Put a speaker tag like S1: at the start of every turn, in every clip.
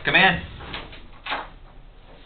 S1: Come in.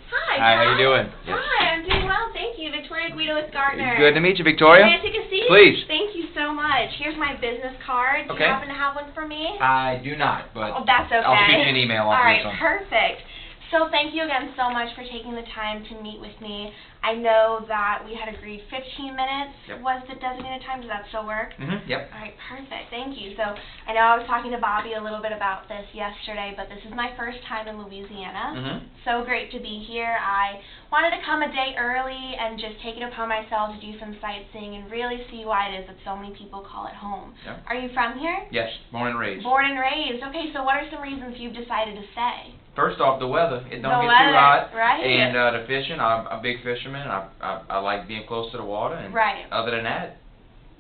S2: Hi,
S1: how you doing?
S2: Hi, I'm doing well, thank you. Victoria Guido with Gartner.
S1: Good to meet you, Victoria.
S2: May I take a seat?
S1: Please.
S2: Thank you so much. Here's my business card. Do
S1: Okay.
S2: you happen to have one for me?
S1: I do not, but
S2: Oh, that's okay.
S1: I'll shoot you an email
S2: All
S1: after
S2: right,
S1: this one.
S2: perfect. So thank you again so much for taking the time to meet with me. I know that we had agreed 15 minutes
S1: Yep.
S2: was the designated time. Does that still work?
S1: Yep.
S2: All right, perfect. Thank you. So I know I was talking to Bobby a little bit about this yesterday, but this is my first time in Louisiana. So great to be here. I wanted to come a day early and just take it upon myself to do some sightseeing and really see why it is that so many people call it home.
S1: Yep.
S2: Are you from here?
S1: Yes, born and raised.
S2: Born and raised. Okay, so what are some reasons you've decided to stay?
S1: First off, the weather. It don't
S2: The
S1: get
S2: weather,
S1: too hot.
S2: right.
S1: And the fishing. I'm a big fisherman. I like being close to the water. And
S2: Right.
S1: other than that,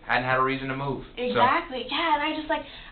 S1: hadn't had a reason to move.
S2: Exactly. Yeah, and I just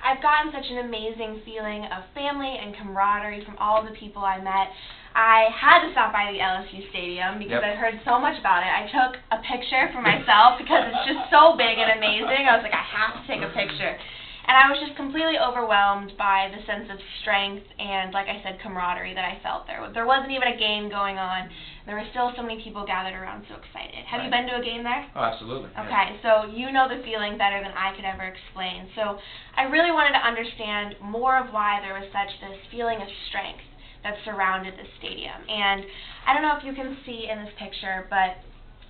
S2: I've gotten such an amazing feeling of family and camaraderie from all of the people I met. I had to stop by the LSU Stadium because
S1: Yep.
S2: I'd heard so much about it. I took a picture for myself because it's just so big and amazing. I was like, I have to take a picture. And I was just completely overwhelmed by the sense of strength and, like I said, camaraderie that I felt there. There wasn't even a game going on. There were still so many people gathered around so excited. Have you
S1: Right.
S2: been to a game there?
S1: Oh, absolutely. Yeah.
S2: Okay, so you know the feeling better than I could ever explain. So I really wanted to understand more of why there was such this feeling of strength that surrounded the stadium. And I don't know if you can see in this picture, but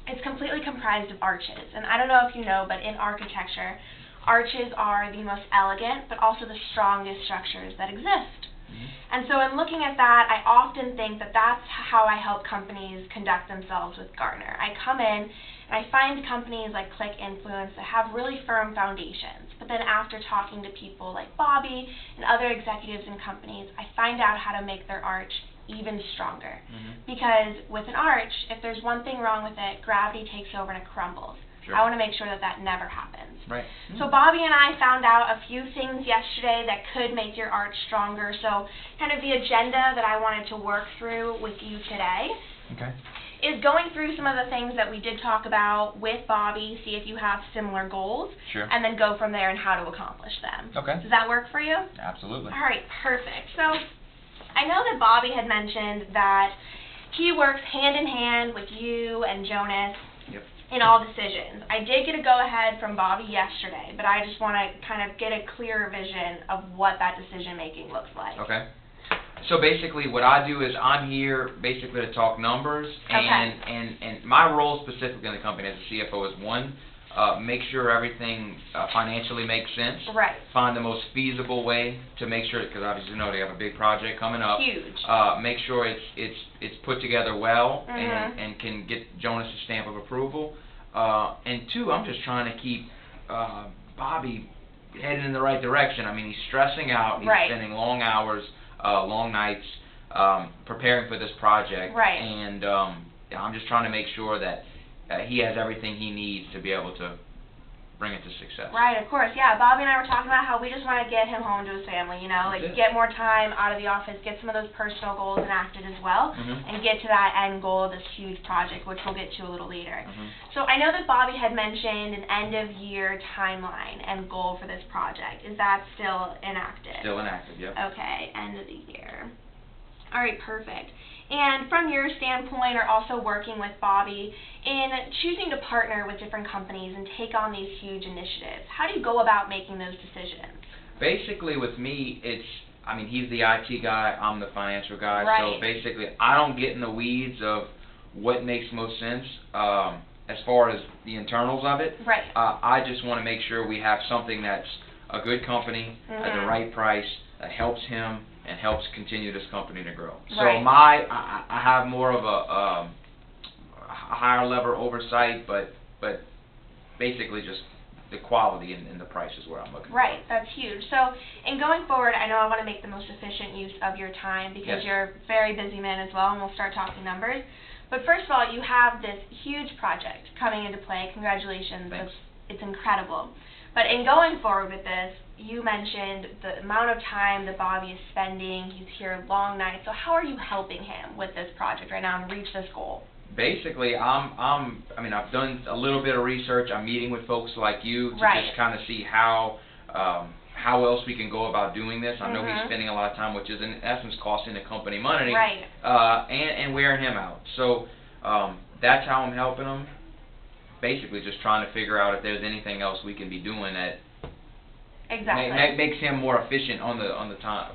S2: it's completely comprised of arches. And I don't know if you know, but in architecture, arches are the most elegant, but also the strongest structures that exist. And so in looking at that, I often think that that's how I help companies conduct themselves with Gartner. I come in and I find companies like Click Influence that have really firm foundations. But then after talking to people like Bobby and other executives in companies, I find out how to make their arch even stronger. Because with an arch, if there's one thing wrong with it, gravity takes over and it crumbles.
S1: Sure.
S2: I want to make sure that that never happens.
S1: Right.
S2: So Bobby and I found out a few things yesterday that could make your arch stronger. So kind of the agenda that I wanted to work through with you today
S1: Okay.
S2: is going through some of the things that we did talk about with Bobby, see if you have similar goals,
S1: Sure.
S2: and then go from there and how to accomplish them.
S1: Okay.
S2: Does that work for you?
S1: Absolutely.
S2: All right, perfect. So I know that Bobby had mentioned that he works hand in hand with you and Jonas
S1: Yep.
S2: in all decisions. I did get a go-ahead from Bobby yesterday, but I just want to kind of get a clearer vision of what that decision-making looks like.
S1: Okay. So basically what I do is I'm here basically to talk numbers, and my role specifically in the company as a CFO is one, make sure everything financially makes sense.
S2: Right.
S1: Find the most feasible way to make sure, because obviously you know they have a big project coming up.
S2: Huge.
S1: Make sure it's put together well
S2: Mhm.
S1: and can get Jonas' stamp of approval. And two, I'm just trying to keep Bobby headed in the right direction. I mean, he's stressing out. He's
S2: Right.
S1: spending long hours, long nights preparing for this project.
S2: Right.
S1: And I'm just trying to make sure that he has everything he needs to be able to bring it to success.
S2: Right, of course. Yeah, Bobby and I were talking about how we just want to get him home to his family, you know,
S1: That's
S2: like
S1: it.
S2: get more time out of the office, get some of those personal goals enacted as well, and get to that end goal of this huge project, which we'll get to a little later. So I know that Bobby had mentioned an end-of-year timeline and goal for this project. Is that still enacted?
S1: Still inactive, yep.
S2: Okay, end of the year. All right, perfect. And from your standpoint, or also working with Bobby, in choosing to partner with different companies and take on these huge initiatives, how do you go about making those decisions?
S1: Basically with me, he's the IT guy, I'm the financial guy, so
S2: Right.
S1: basically I don't get in the weeds of what makes most sense as far as the internals of it.
S2: Right.
S1: I just want to make sure we have something that's a good company at the right price that helps him and helps continue this company to grow. So
S2: Right.
S1: I have more of a higher level oversight, but basically just the quality and the price is where I'm looking
S2: Right, that's huge. So in going forward, I know I want to make the most efficient use of your time because
S1: Yes.
S2: you're a very busy man as well, and we'll start talking numbers. But first of all, you have this huge project coming into play. Congratulations.
S1: Thanks.
S2: It's incredible. But in going forward with this, you mentioned the amount of time that Bobby is spending. He's here long nights. So how are you helping him with this project right now and reach this goal?
S1: Basically, I've done a little bit of research. I'm meeting with folks like you to
S2: Right.
S1: just kind of see how how else we can go about doing this. I know he's
S2: Mhm.
S1: spending a lot of time, which is in essence costing the company money,
S2: Right.
S1: and wearing him out. So that's how I'm helping him. Basically, just trying to figure out if there's anything else we can be doing that
S2: Exactly.
S1: makes him more efficient on the time,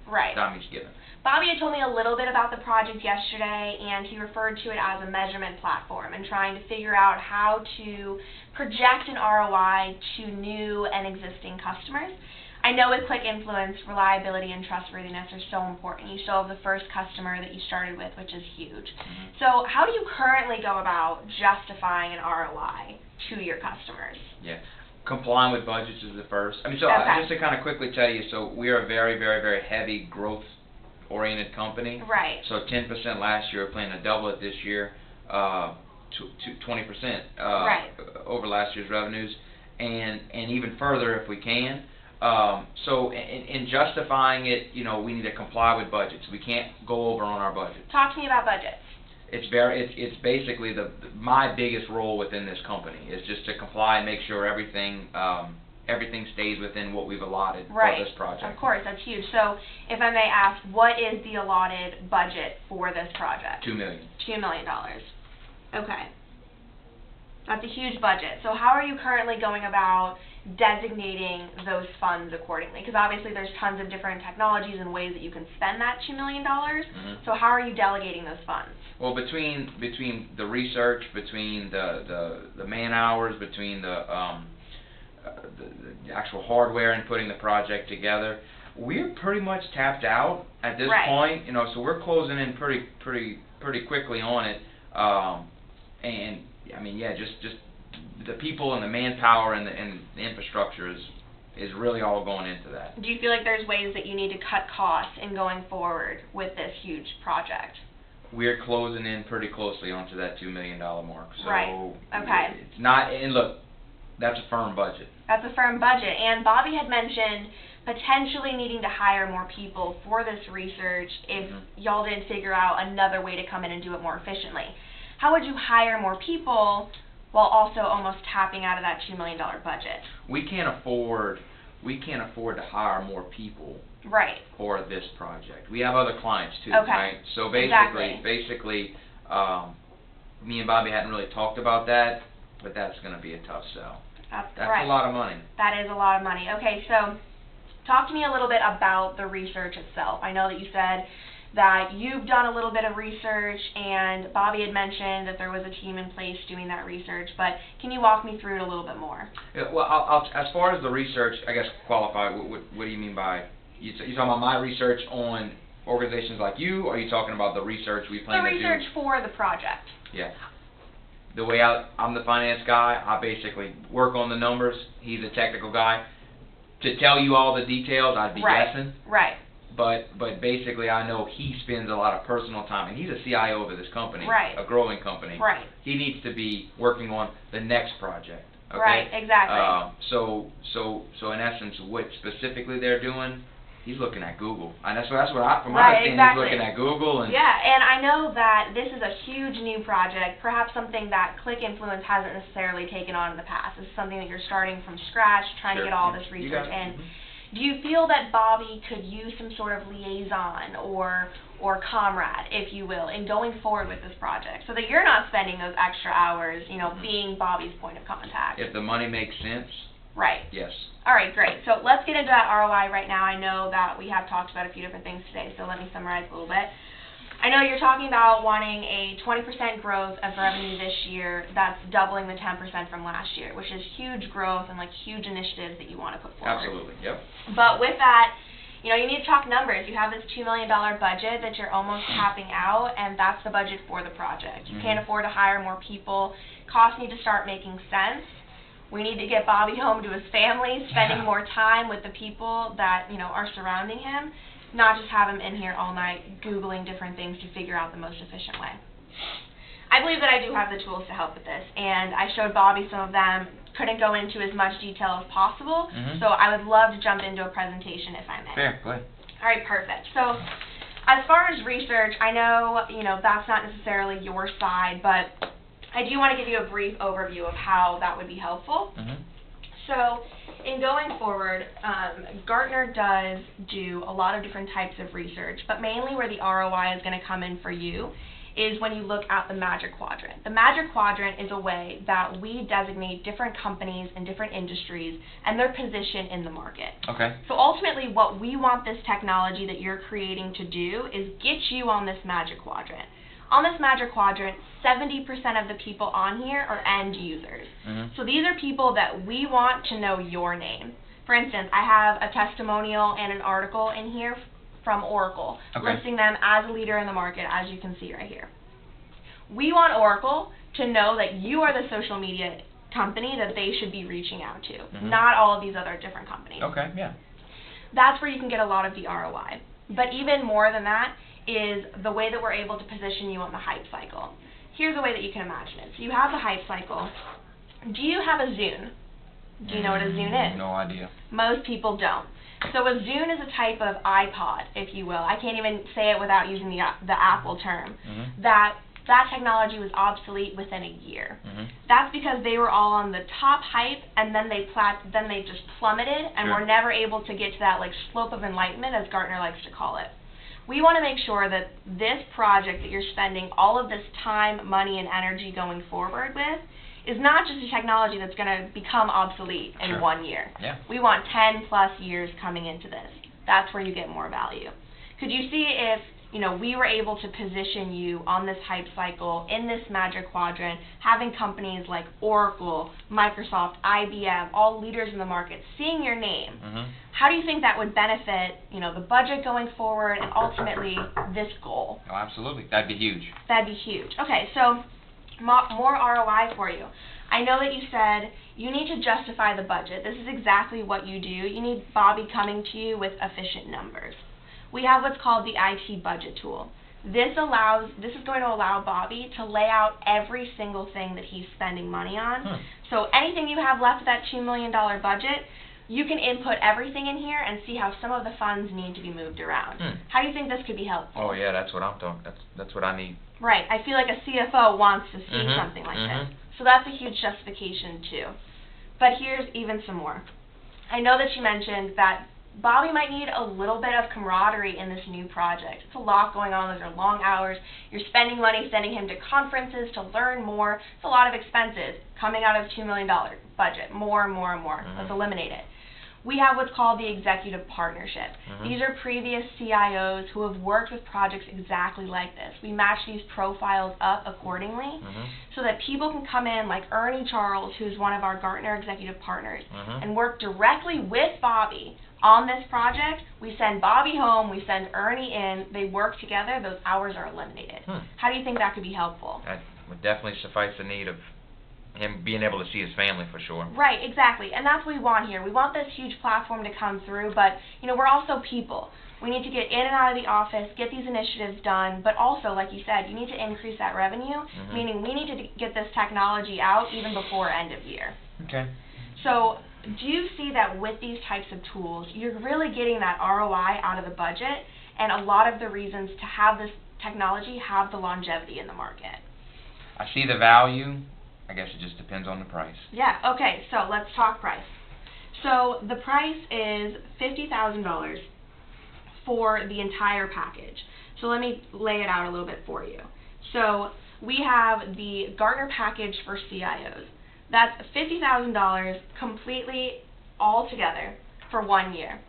S2: Right.
S1: time he's given.
S2: Bobby had told me a little bit about the project yesterday, and he referred to it as a measurement platform and trying to figure out how to project an ROI to new and existing customers. I know with ClickInfluence, reliability and trustworthiness are so important. You still have the first customer that you started with, which is huge. So how do you currently go about justifying an ROI to your customers?
S1: Yeah. Complying with budgets is the first. I mean, so
S2: Okay.
S1: just to kind of quickly tell you, so we are a very, very, very heavy growth-oriented company.
S2: Right.
S1: So 10% last year, we're planning to double it this year, to 20%
S2: Right.
S1: over last year's revenues, and even further if we can. So in justifying it, we need to comply with budgets. We can't go over on our budget.
S2: Talk to me about budgets.
S1: It's basically my biggest role within this company is just to comply and make sure everything stays within what we've allotted
S2: Right.
S1: for this project.
S2: Of course, that's huge. So if I may ask, what is the allotted budget for this project?
S1: $2 million.
S2: $2 million. Okay. That's a huge budget. So how are you currently going about designating those funds accordingly? Because obviously there's tons of different technologies and ways that you can spend that $2 million. So how are you delegating those funds?
S1: Well, between the research, between the man hours, between the actual hardware and putting the project together, we're pretty much tapped out at this
S2: Right.
S1: point. So we're closing in pretty quickly on it. And I mean, yeah, just the people and the manpower and the infrastructure is really all going into that.
S2: Do you feel like there's ways that you need to cut costs in going forward with this huge project?
S1: We're closing in pretty closely onto that $2 million mark. So
S2: Right. Okay.
S1: It's not, and look, that's a firm budget.
S2: That's a firm budget. And Bobby had mentioned potentially needing to hire more people for this research if y'all didn't figure out another way to come in and do it more efficiently. How would you hire more people while also almost tapping out of that $2 million budget?
S1: We can't afford to hire more people
S2: Right.
S1: for this project. We have other clients too,
S2: Okay.
S1: right? So
S2: Exactly.
S1: basically, me and Bobby hadn't really talked about that, but that's going to be a tough sell.
S2: That's
S1: a lot of money.
S2: That is a lot of money. Okay, so talk to me a little bit about the research itself. I know that you said that you've done a little bit of research, and Bobby had mentioned that there was a team in place doing that research, but can you walk me through it a little bit more?
S1: Yeah, well, I'll as far as the research, I guess qualify. What do you mean by you talking about my research on organizations like you, or are you talking about the research we plan
S2: The
S1: to do?
S2: research for the project.
S1: Yeah. The way I'm the finance guy, I basically work on the numbers. He's a technical guy. To tell you all the details, I'd be guessing.
S2: Right.
S1: But basically, I know he spends a lot of personal time, and he's a CIO of this company,
S2: Right.
S1: a growing company.
S2: Right.
S1: He needs to be working on the next project. Okay?
S2: Right, exactly.
S1: So in essence, what specifically they're doing, he's looking at Google, and that's what from my
S2: Right,
S1: opinion,
S2: exactly.
S1: he's looking at Google and.
S2: Yeah, and I know that this is a huge new project, perhaps something that ClickInfluence hasn't necessarily taken on in the past. This is something that you're starting from scratch, trying to
S1: Sure,
S2: get all
S1: yeah.
S2: this
S1: You
S2: research
S1: got it.
S2: in.
S1: Mhm.
S2: Do you feel that Bobby could use some sort of liaison or comrade, if you will, in going forward with this project, so that you're not spending those extra hours, being Bobby's point of contact?
S1: If the money makes sense,
S2: Right.
S1: yes.
S2: All right, great. So let's get into that ROI right now. I know that we have talked about a few different things today, so let me summarize a little bit. I know you're talking about wanting a 20% growth of revenue this year. That's doubling the 10% from last year, which is huge growth and huge initiatives that you want to put forward.
S1: Absolutely. Yep.
S2: But with that, you need to talk numbers. You have this $2 million budget that you're almost tapping out, and that's the budget for the project. You can't afford to hire more people. Costs need to start making sense. We need to get Bobby home to his family, spending more time with the people that, are surrounding him, not just have him in here all night Googling different things to figure out the most efficient way. I believe that I do have the tools to help with this, and I showed Bobby some of them. Couldn't go into as much detail as possible, so I would love to jump into a presentation if I may.
S1: Fair, go ahead.
S2: All right, perfect. So as far as research, I know, that's not necessarily your side, but I do want to give you a brief overview of how that would be helpful. So in going forward, Gartner does do a lot of different types of research, but mainly where the ROI is going to come in for you is when you look at the Magic Quadrant. The Magic Quadrant is a way that we designate different companies and different industries and their position in the market.
S1: Okay.
S2: So ultimately what we want this technology that you're creating to do is get you on this Magic Quadrant. On this Magic Quadrant, 70% of the people on here are end users. So these are people that we want to know your name. For instance, I have a testimonial and an article in here from Oracle, listing them as a leader in the market, as you can see right here. We want Oracle to know that you are the social media company that they should be reaching out to, not all of these other different companies.
S1: Okay, yeah.
S2: That's where you can get a lot of the ROI. But even more than that is the way that we're able to position you on the hype cycle. Here's the way that you can imagine it. So you have the hype cycle. Do you have a Zune? Do you know what a Zune is?
S1: No idea.
S2: Most people don't. So a Zune is a type of iPod, if you will. I can't even say it without using the Apple term. That technology was obsolete within a year. That's because they were all on the top hype, and then they just plummeted, and were never able to get to that like slope of enlightenment, as Gartner likes to call it. We want to make sure that this project that you're spending all of this time, money, and energy going forward with is not just a technology that's going to become obsolete in 1 year. We want 10 plus years coming into this. That's where you get more value. Could you see if we were able to position you on this hype cycle in this Magic Quadrant, having companies like Oracle, Microsoft, IBM, all leaders in the market, seeing your name? How do you think that would benefit the budget going forward and ultimately this goal?
S1: Oh, absolutely. That'd be huge.
S2: That'd be huge. Okay, so more ROI for you. I know that you said you need to justify the budget. This is exactly what you do. You need Bobby coming to you with efficient numbers. We have what's called the IT budget tool. This is going to allow Bobby to lay out every single thing that he's spending money on. So anything you have left of that $2 million budget, you can input everything in here and see how some of the funds need to be moved around. How do you think this could be helpful?
S1: Oh yeah, that's what I'm talking. That's what I need.
S2: Right. I feel like a CFO wants to see something like this. So that's a huge justification too. But here's even some more. I know that you mentioned that Bobby might need a little bit of camaraderie in this new project. It's a lot going on. Those are long hours. You're spending money sending him to conferences to learn more. It's a lot of expenses coming out of a $2 million budget. More and more and more. Let's eliminate it. We have what's called the executive partnership. These are previous CIOs who have worked with projects exactly like this. We match these profiles up accordingly so that people can come in like Ernie Charles, who's one of our Gartner executive partners, and work directly with Bobby on this project. We send Bobby home, we send Ernie in, they work together, those hours are eliminated. How do you think that could be helpful?
S1: That would definitely suffice the need of him being able to see his family for sure.
S2: Right, exactly. And that's what we want here. We want this huge platform to come through, but we're also people. We need to get in and out of the office, get these initiatives done, but also, like you said, you need to increase that revenue, meaning we need to get this technology out even before end of year.
S1: Okay.
S2: So do you see that with these types of tools, you're really getting that ROI out of the budget, and a lot of the reasons to have this technology have the longevity in the market?
S1: I see the value. I guess it just depends on the price.
S2: Yeah, okay, so let's talk price. So the price is $50,000 for the entire package. So let me lay it out a little bit for you. So we have the Gartner package for CIOs. That's $50,000 completely all together for 1 year.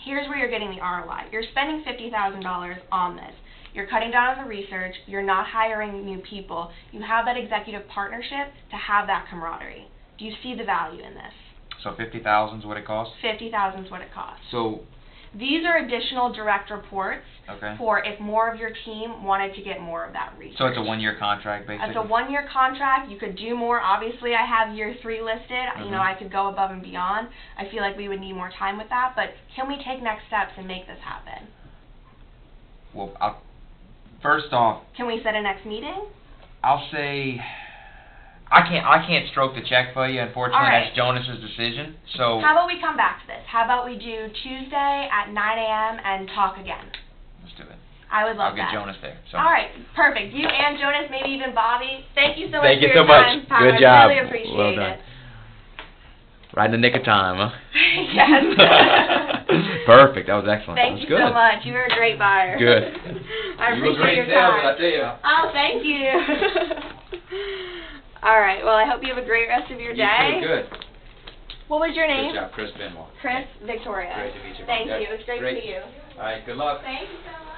S2: Here's where you're getting the ROI. You're spending $50,000 on this. You're cutting down on the research. You're not hiring new people. You have that executive partnership to have that camaraderie. Do you see the value in this?
S1: So $50,000 is what it costs?
S2: $50,000 is what it costs.
S1: So
S2: these are additional direct reports for if more of your team wanted to get more of that research.
S1: So it's a 1-year contract, basically?
S2: It's a 1-year contract. You could do more. Obviously, I have year 3 listed. I could go above and beyond. I feel like we would need more time with that. But can we take next steps and make this happen?
S1: Well, first off,
S2: can we set a next meeting?
S1: I'll say I can't stroke the check for you. Unfortunately, that's Jonas's decision. So
S2: how about we come back to this? How about we do Tuesday at 9 a.m. and talk again?
S1: Let's do it.
S2: I would love
S1: I'll
S2: that.
S1: get Jonas there. So.
S2: All right, perfect. You and Jonas, maybe even Bobby. Thank you so much
S3: Thank
S2: for
S3: you
S2: your
S3: so much.
S2: time.
S3: Good job.
S2: I really appreciate
S3: Well done.
S2: it.
S1: Right in the nick of time, huh?
S2: Yes.
S1: Perfect. That was excellent.
S2: Thank
S1: that was
S2: you
S1: good.
S2: so much. You were a great buyer.
S1: Good.
S2: I
S1: You were
S2: appreciate
S1: great
S2: your
S1: salesman,
S2: time.
S1: I tell you.
S2: Oh, thank you. All right. Well, I hope you have a great rest of your day.
S1: You too. Good.
S2: What was your name?
S1: Good job, Chris Benoit.
S2: Chris Victoria.
S1: Great to meet you.
S2: Thank
S1: Yeah,
S2: you. It's great to
S1: great.
S2: meet you.
S1: All right. Good luck.
S2: Thank you so much.